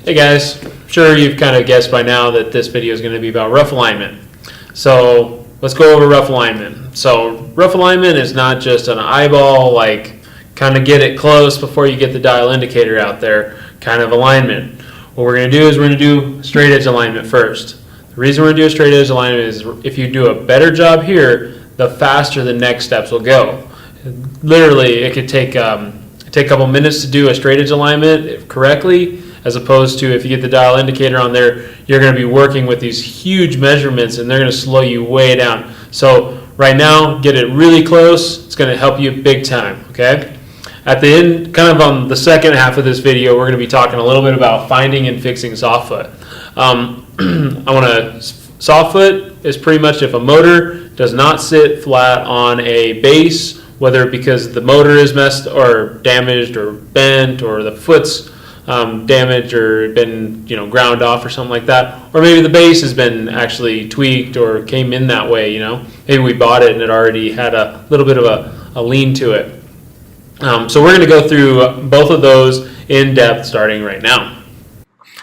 Hey guys, I'm sure you've kind of guessed by now that this video is going to be about rough alignment. So let's go over rough alignment. So rough alignment is not just an eyeball, like kind of get it close before you get the dial indicator out there kind of alignment. What we're going to do is we're going to do straight edge alignment first. The reason we're going to do a straight edge alignment is if you do a better job here, the faster the next steps will go. Literally, it could take a couple minutes to do a straight edge alignment correctly, as opposed to if you get the dial indicator on there, you're going to be working with these huge measurements and they're going to slow you way down. So right now, get it really close. It's going to help you big time, okay? At the end, kind of on the second half of this video, we're going to be talking a little bit about finding and fixing soft foot. Soft foot is pretty much if a motor does not sit flat on a base, whether because the motor is messed or damaged or bent, or the foot's damaged or been ground off or something like that, or maybe the base has been actually tweaked or came in that way. Maybe we bought it and it already had a little bit of a lean to it. So we're going to go through both of those in depth starting right now.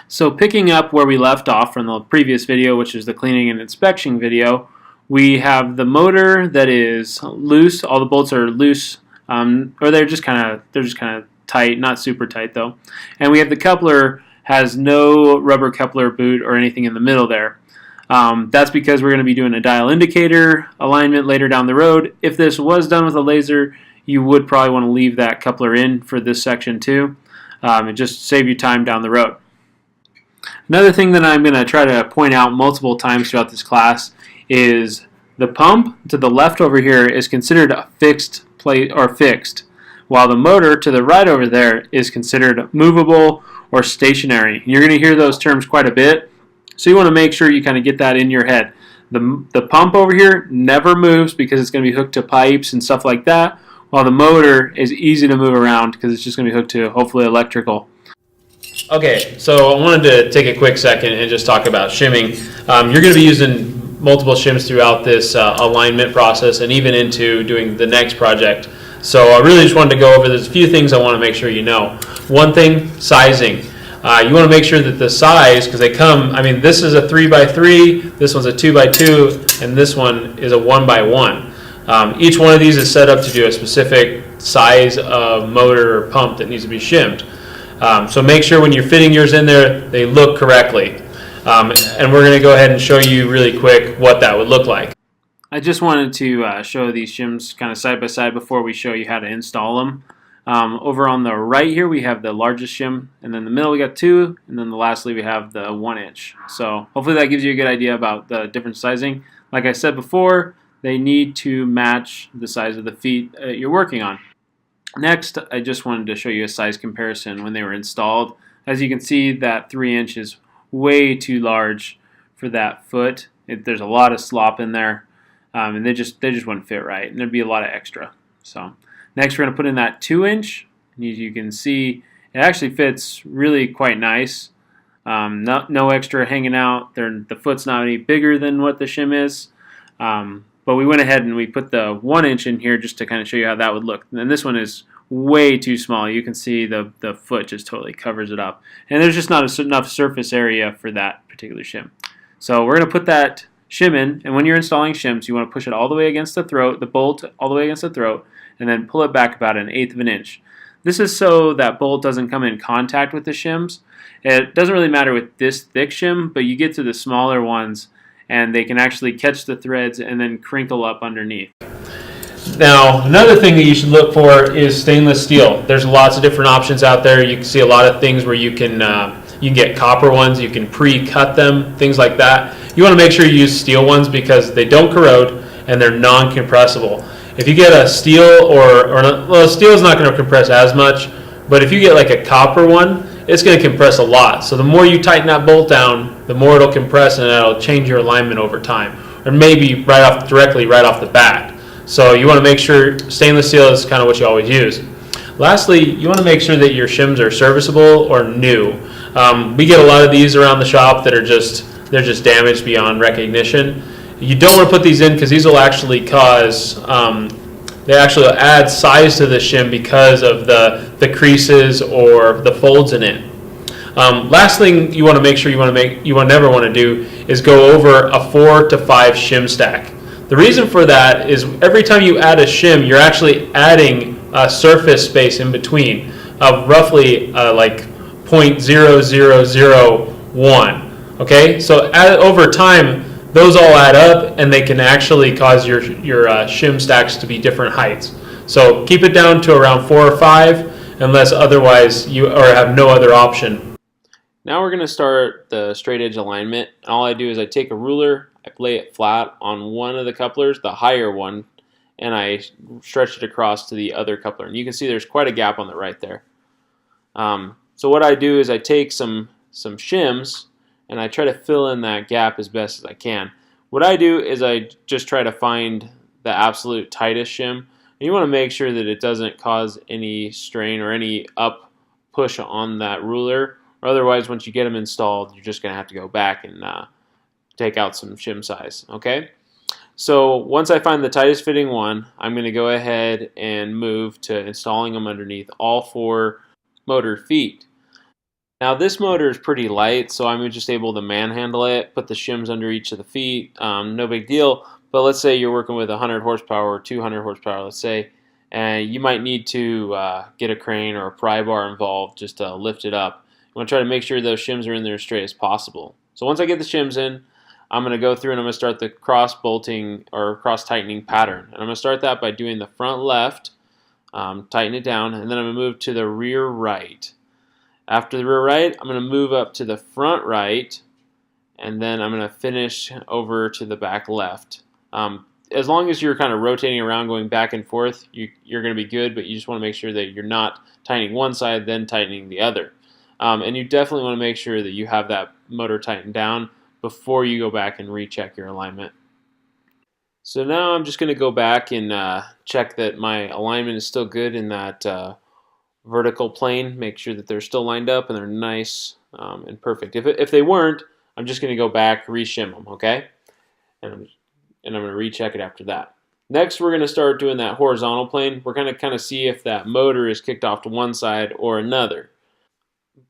So picking up where we left off from the previous video, which is the cleaning and inspection video, we have the motor that is loose. All the bolts are loose, or they're just kind of tight, not super tight though. And we have the coupler has no rubber coupler boot or anything in the middle there. That's because we're going to be doing a dial indicator alignment later down the road. If this was done with a laser, you would probably want to leave that coupler in for this section too, and just save you time down the road. Another thing that I'm going to try to point out multiple times throughout this class is the pump to the left over here is considered a fixed plate or fixed, while the motor to the right over there is considered movable or stationary. You're going to hear those terms quite a bit, so you want to make sure you kind of get that in your head. The pump over here never moves because it's going to be hooked to pipes and stuff like that, while the motor is easy to move around because it's just going to be hooked to hopefully electrical. Okay, so I wanted to take a quick second and just talk about shimming. You're going to be using multiple shims throughout this alignment process and even into doing the next project. So I really just wanted to go over, there's a few things I want to make sure you know. One thing, sizing. You want to make sure that the size, because they come, this is a 3x3, this one's a 2x2, and this one is a 1x1. Each one of these is set up to do a specific size of motor or pump that needs to be shimmed. So make sure when you're fitting yours in there, they look correctly. And we're going to go ahead and show you really quick what that would look like. I just wanted to show these shims kind of side by side before we show you how to install them. Over on the right here we have the largest shim, and then in the middle we got two, and then lastly we have the 1-inch. So hopefully that gives you a good idea about the different sizing. Like I said before, they need to match the size of the feet you're working on. Next, I just wanted to show you a size comparison when they were installed. As you can see, that 3-inch is way too large for that foot. There's a lot of slop in there, and they just wouldn't fit right, and there'd be a lot of extra. So next we're going to put in that 2-inch, and as you can see, it actually fits really quite nice. No extra hanging out. The foot's not any bigger than what the shim is. But we went ahead and we put the 1-inch in here just to kind of show you how that would look. And this one is way too small. You can see the foot just totally covers it up. And there's just not enough surface area for that particular shim. So we're going to put that shim in. And when you're installing shims, you want to push it all the way against the throat, the bolt all the way against the throat, and then pull it back about 1/8 of an inch. This is so that bolt doesn't come in contact with the shims. It doesn't really matter with this thick shim, but you get to the smaller ones, and they can actually catch the threads and then crinkle up underneath. Now, another thing that you should look for is stainless steel. There's lots of different options out there. You can see a lot of things where you can get copper ones, you can pre-cut them, things like that. You want to make sure you use steel ones because they don't corrode and they're non-compressible. If you get a steel well, steel is not going to compress as much, but if you get like a copper one, it's going to compress a lot. So the more you tighten that bolt down, the more it'll compress, and it'll change your alignment over time, or maybe directly right off the bat. So you want to make sure stainless steel is kind of what you always use. Lastly, you want to make sure that your shims are serviceable or new. We get a lot of these around the shop that are just damaged beyond recognition. You don't want to put these in because these will actually cause they actually add size to the shim because of the creases or the folds in it. Last thing you want to make sure you never want to do is go over a 4 to 5 shim stack. The reason for that is every time you add a shim, you're actually adding a surface space in between of roughly like 0.0001. Okay, so over time, those all add up, and they can actually cause your shim stacks to be different heights. So keep it down to around 4 or 5, unless otherwise you have no other option. Now we're going to start the straight edge alignment. All I do is I take a ruler, I lay it flat on one of the couplers, the higher one, and I stretch it across to the other coupler. And you can see there's quite a gap on the right there. So what I do is I take some shims and I try to fill in that gap as best as I can. What I do is I just try to find the absolute tightest shim. And you want to make sure that it doesn't cause any strain or any up push on that ruler. Or otherwise, once you get them installed, you're just going to have to go back and take out some shim size. Okay? So once I find the tightest fitting one, I'm going to go ahead and move to installing them underneath all 4 motor feet. Now this motor is pretty light, so I'm just able to manhandle it, put the shims under each of the feet, no big deal. But let's say you're working with 100 horsepower or 200 horsepower, let's say, and you might need to get a crane or a pry bar involved just to lift it up. You want to try to make sure those shims are in there as straight as possible. So once I get the shims in, I'm going to go through and I'm going to start the cross bolting or cross tightening pattern. And I'm going to start that by doing the front left, tighten it down, and then I'm going to move to the rear right. After the rear right, I'm going to move up to the front right, and then I'm going to finish over to the back left. As long as you're kind of rotating around, going back and forth, you're going to be good, but you just want to make sure that you're not tightening one side, then tightening the other. And you definitely want to make sure that you have that motor tightened down before you go back and recheck your alignment. So now I'm just going to go back and check that my alignment is still good in that vertical plane. Make sure that they're still lined up and they're nice and perfect. If they weren't, I'm just going to go back, reshim them, okay? And I'm going to recheck it after that. Next, we're going to start doing that horizontal plane. We're going to kind of see if that motor is kicked off to one side or another.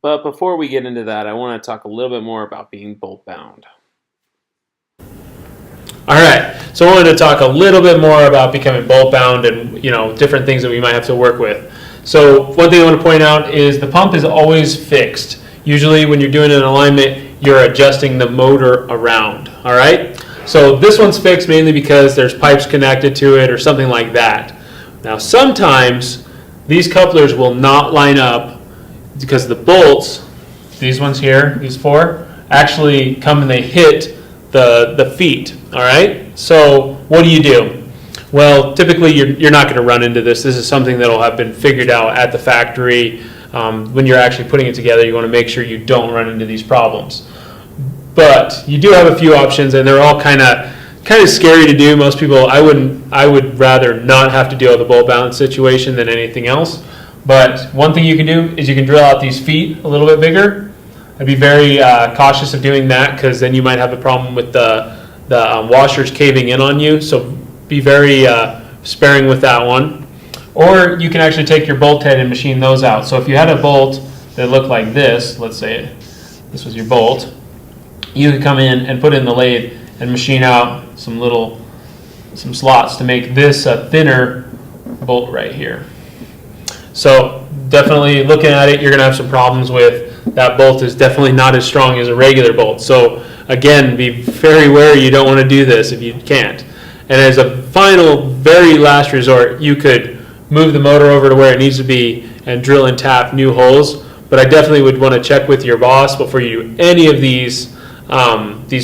But before we get into that, I want to talk a little bit more about being bolt bound. Alright, so I wanted to talk a little bit more about becoming bolt bound and different things that we might have to work with. So one thing I want to point out is the pump is always fixed. Usually when you're doing an alignment, you're adjusting the motor around. Alright, so this one's fixed mainly because there's pipes connected to it or something like that. Now sometimes these couplers will not line up because the bolts, these ones here, these 4, actually come and they hit the feet. All right, so what do? Well, typically you're not going to run into this. This is something that will have been figured out at the factory. When you're actually putting it together, you want to make sure you don't run into these problems. But you do have a few options, and they're all kind of scary to do. Most people, I would rather not have to deal with a bolt bound situation than anything else. But one thing you can do is you can drill out these feet a little bit bigger. I'd be very cautious of doing that because then you might have a problem with the washers caving in on you. So be very sparing with that one. Or you can actually take your bolt head and machine those out. So if you had a bolt that looked like this, let's say this was your bolt, you could come in and put in the lathe and machine out some slots to make this a thinner bolt right here. So definitely looking at it, you're going to have some problems with that bolt is definitely not as strong as a regular bolt. So again, be very wary. You don't want to do this if you can't. And as a final, very last resort, you could move the motor over to where it needs to be and drill and tap new holes. But I definitely would want to check with your boss before you do any of these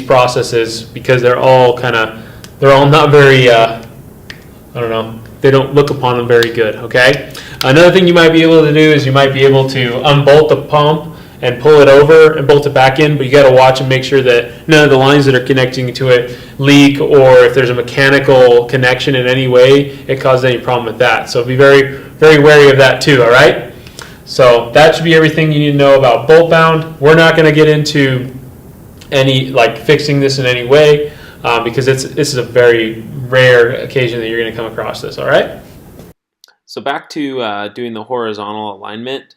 processes because they're all not very, they don't look upon them very good, okay? Another thing you might be able to do is you might be able to unbolt the pump and pull it over and bolt it back in, but you got to watch and make sure that none of the lines that are connecting to it leak, or if there's a mechanical connection in any way, it causes any problem with that. So be very, very wary of that too, all right? So that should be everything you need to know about bolt bound. We're not going to get into any fixing this in any way because this is a very rare occasion that you're going to come across this, all right? So back to doing the horizontal alignment.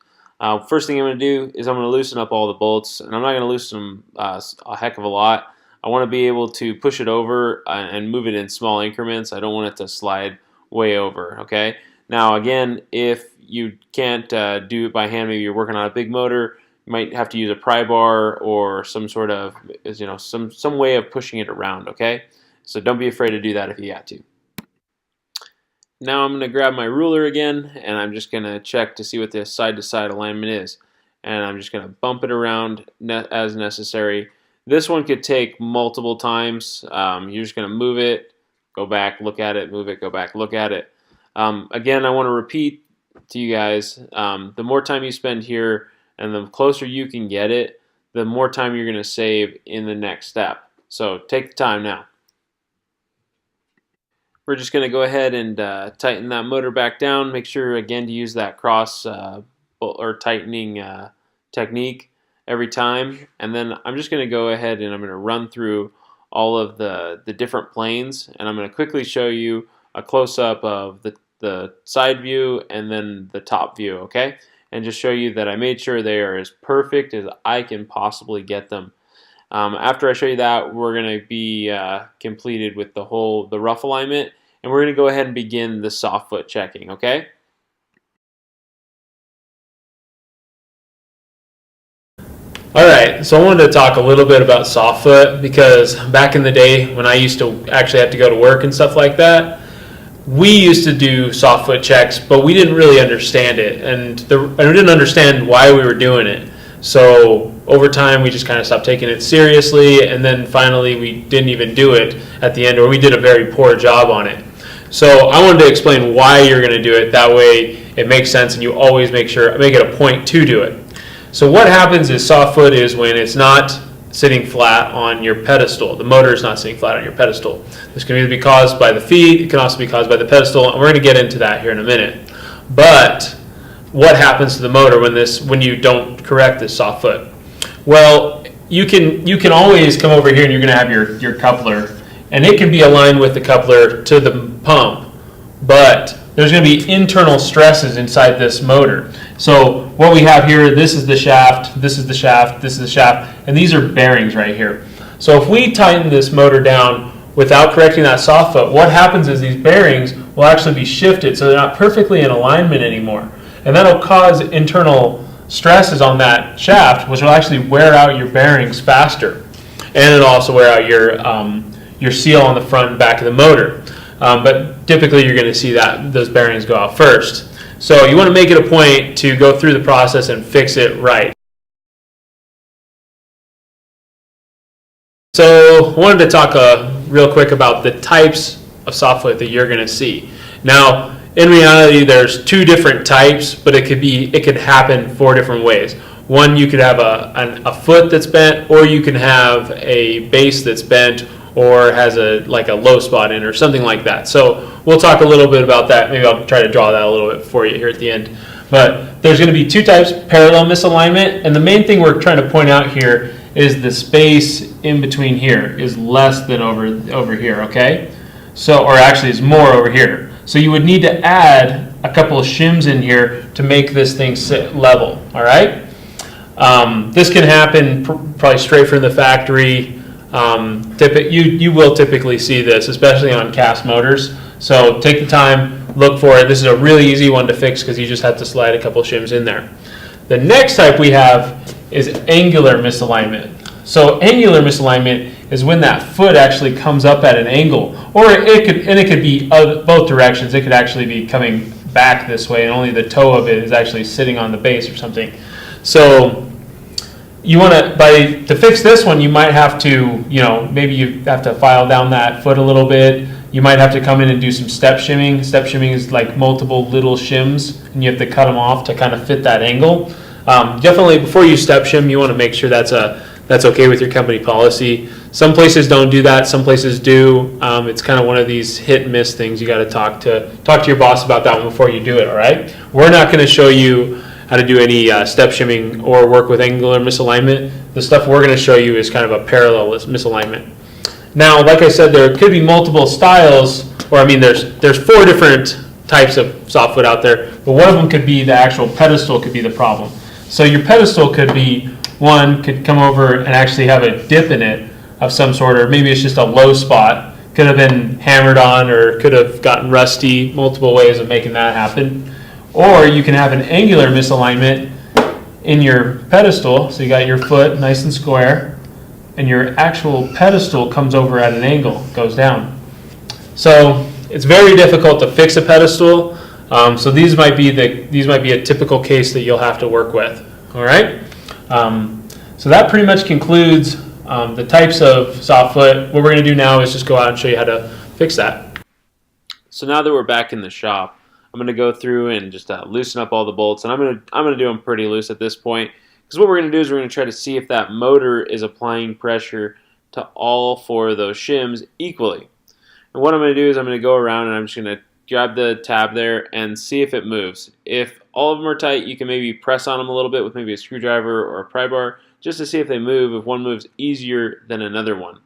First thing I'm going to do is I'm going to loosen up all the bolts, and I'm not going to loosen them a heck of a lot. I want to be able to push it over and move it in small increments. I don't want it to slide way over, okay? Now again, if you can't do it by hand, maybe you're working on a big motor, you might have to use a pry bar or some sort of, some way of pushing it around, okay? So don't be afraid to do that if you got to. Now I'm going to grab my ruler again, and I'm just going to check to see what the side-to-side alignment is. And I'm just going to bump it around as necessary. This one could take multiple times. You're just going to move it, go back, look at it, move it, go back, look at it. Again, I want to repeat to you guys, the more time you spend here and the closer you can get it, the more time you're going to save in the next step. So take the time now. We're just going to go ahead and tighten that motor back down. Make sure again to use that cross or tightening technique every time. And then I'm just going to go ahead and I'm going to run through all of the different planes, and I'm going to quickly show you a close-up of the side view and then the top view, okay? And just show you that I made sure they are as perfect as I can possibly get them. After I show you that, we're going to be completed with the rough alignment, and we're going to go ahead and begin the soft foot checking, okay? Alright, so I wanted to talk a little bit about soft foot, because back in the day when I used to actually have to go to work and stuff like that, we used to do soft foot checks, but we didn't really understand it, and we didn't understand why we were doing it. So over time we just kind of stopped taking it seriously, and then finally we didn't even do it at the end, or we did a very poor job on it. So I wanted to explain why you're going to do it. That way it makes sense, and you always make it a point to do it. So what happens is soft foot is when it's not sitting flat on your pedestal. The motor is not sitting flat on your pedestal. This can either be caused by the feet, it can also be caused by the pedestal, and we're going to get into that here in a minute. But what happens to the motor when you don't correct this soft foot? Well, you can always come over here and you're going to have your coupler, and it can be aligned with the coupler to the pump, but there's going to be internal stresses inside this motor. So what we have here, this is the shaft, this is the shaft, this is the shaft, and these are bearings right here. So if we tighten this motor down without correcting that soft foot, what happens is these bearings will actually be shifted so they're not perfectly in alignment anymore. And that'll cause internal stresses on that shaft, which will actually wear out your bearings faster. And it'll also wear out your seal on the front and back of the motor. But typically you're going to see that those bearings go out first. So you want to make it a point to go through the process and fix it right. So I wanted to talk real quick about the types of soft foot that you're going to see. Now, in reality, there's two different types, but it could happen four different ways. One, you could have a foot that's bent, or you can have a base that's bent, or has like a low spot in, or something like that. So we'll talk a little bit about that. Maybe I'll try to draw that a little bit for you here at the end. But there's going to be two types: parallel misalignment, and the main thing we're trying to point out here is the space in between here is less than over here, okay? So, or actually is more over here. So you would need to add a couple of shims in here to make this thing sit level, all right? This can happen probably straight from the factory. You will typically see this, especially on cast motors. So take the time, look for it. This is a really easy one to fix because you just have to slide a couple shims in there. The next type we have is angular misalignment. So angular misalignment is when that foot actually comes up at an angle, or it could be both directions. It could actually be coming back this way, and only the toe of it is actually sitting on the base or something. So you want to fix this one, you might have to, maybe you have to file down that foot a little bit. You might have to come in and do some step shimming. Step shimming is like multiple little shims, and you have to cut them off to kind of fit that angle. Definitely, before you step shim, you want to make sure that's okay with your company policy. Some places don't do that. Some places do. It's kind of one of these hit and miss things. You got to talk to your boss about that one before you do it. All right. We're not going to show you how to do any step shimming or work with angular misalignment. The stuff we're going to show you is kind of a parallel misalignment. Now, like I said, there could be multiple styles, or there's four different types of soft foot out there, but one of them could be the actual pedestal could be the problem. So your pedestal could be, one, could come over and actually have a dip in it of some sort, or maybe it's just a low spot. Could have been hammered on or could have gotten rusty, multiple ways of making that happen. Or you can have an angular misalignment in your pedestal, so you got your foot nice and square, and your actual pedestal comes over at an angle, goes down. So it's very difficult to fix a pedestal. So these might be a typical case that you'll have to work with. All right. So that pretty much concludes the types of soft foot. What we're going to do now is just go out and show you how to fix that. So now that we're back in the shop, I'm going to go through and just loosen up all the bolts, and I'm going to do them pretty loose at this point, because what we're going to do is we're going to try to see if that motor is applying pressure to all four of those shims equally. And what I'm going to do is I'm going to go around and I'm just going to grab the tab there and see if it moves. If all of them are tight, you can maybe press on them a little bit with maybe a screwdriver or a pry bar just to see if they move, if one moves easier than another one.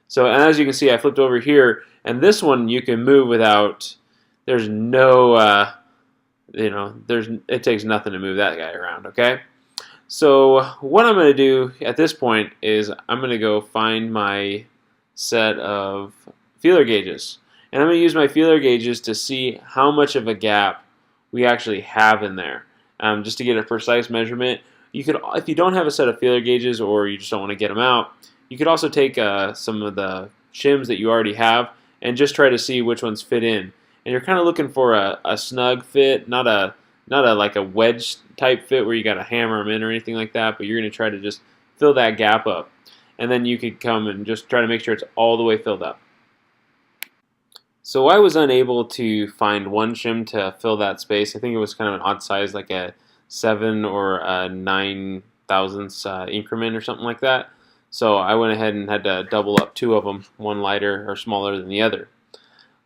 So, and as you can see, I flipped over here, and this one you can move without, there's no, it takes nothing to move that guy around, okay? So what I'm going to do at this point is I'm going to go find my set of feeler gauges. And I'm going to use my feeler gauges to see how much of a gap we actually have in there. Just to get a precise measurement. You could, if you don't have a set of feeler gauges or you just don't want to get them out, you could also take some of the shims that you already have and just try to see which ones fit in. And you're kind of looking for a snug fit, not a like a wedge type fit where you got to hammer them in or anything like that, but you're going to try to just fill that gap up. And then you could come and just try to make sure it's all the way filled up. So I was unable to find one shim to fill that space. I think it was kind of an odd size, like a 7 or a 9 thousandths increment or something like that. So I went ahead and had to double up two of them, one lighter or smaller than the other.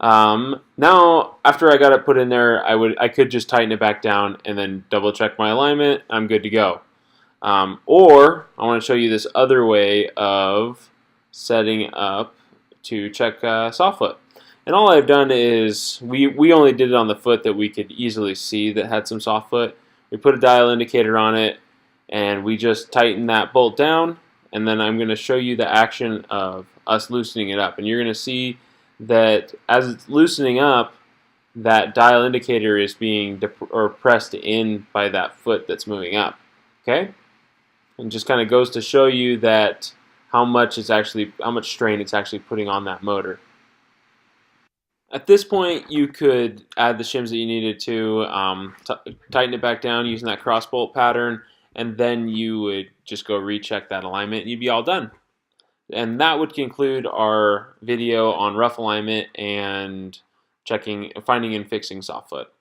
Now, after I got it put in there, I could just tighten it back down and then double check my alignment. I'm good to go. Or I want to show you this other way of setting up to check soft foot. And all I've done is, we only did it on the foot that we could easily see that had some soft foot. We put a dial indicator on it, and we just tighten that bolt down, and then I'm going to show you the action of us loosening it up. And you're going to see that as it's loosening up, that dial indicator is being pressed in by that foot that's moving up. Okay? And just kind of goes to show you that how much strain it's actually putting on that motor. At this point, you could add the shims that you needed to, tighten it back down using that cross bolt pattern, and then you would just go recheck that alignment and you'd be all done. And that would conclude our video on rough alignment and finding and fixing soft foot.